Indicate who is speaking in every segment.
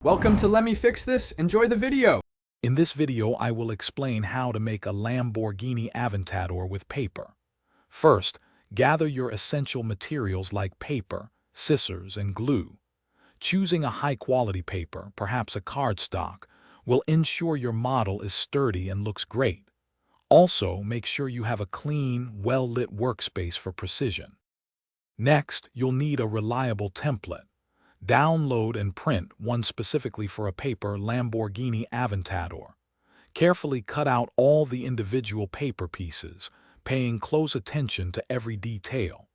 Speaker 1: Welcome to Let Me Fix This. Enjoy the video.
Speaker 2: In this video, I will explain how to make a Lamborghini Aventador with paper. First, gather your essential materials like paper, scissors, and glue. Choosing a high-quality paper, perhaps a cardstock, will ensure your model is sturdy and looks great. Also, make sure you have a clean, well-lit workspace for precision. Next, you'll need a reliable template. Download and print one specifically for a paper Lamborghini Aventador. Carefully cut out all the individual paper pieces, paying close attention to every detail.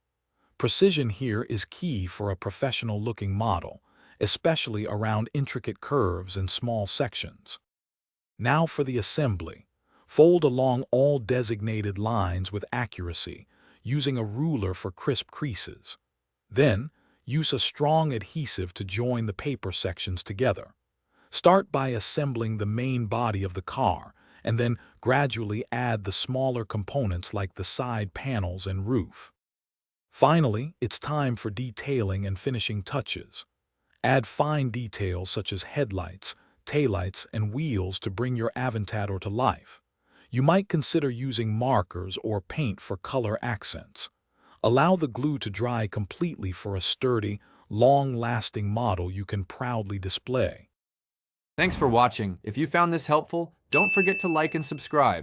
Speaker 2: Precision here is key for a professional-looking model, especially around intricate curves and small sections. Now for the assembly. Fold along all designated lines with accuracy, using a ruler for crisp creases. Then, use a strong adhesive to join the paper sections together. Start by assembling the main body of the car, and then gradually add the smaller components like the side panels and roof. Finally, it's time for detailing and finishing touches. Add fine details such as headlights, taillights, and wheels to bring your Aventador to life. You might consider using markers or paint for color accents. Allow the glue to dry completely for a sturdy, long-lasting model you can proudly display.
Speaker 1: Thanks for watching. If you found this helpful, don't forget to like and subscribe.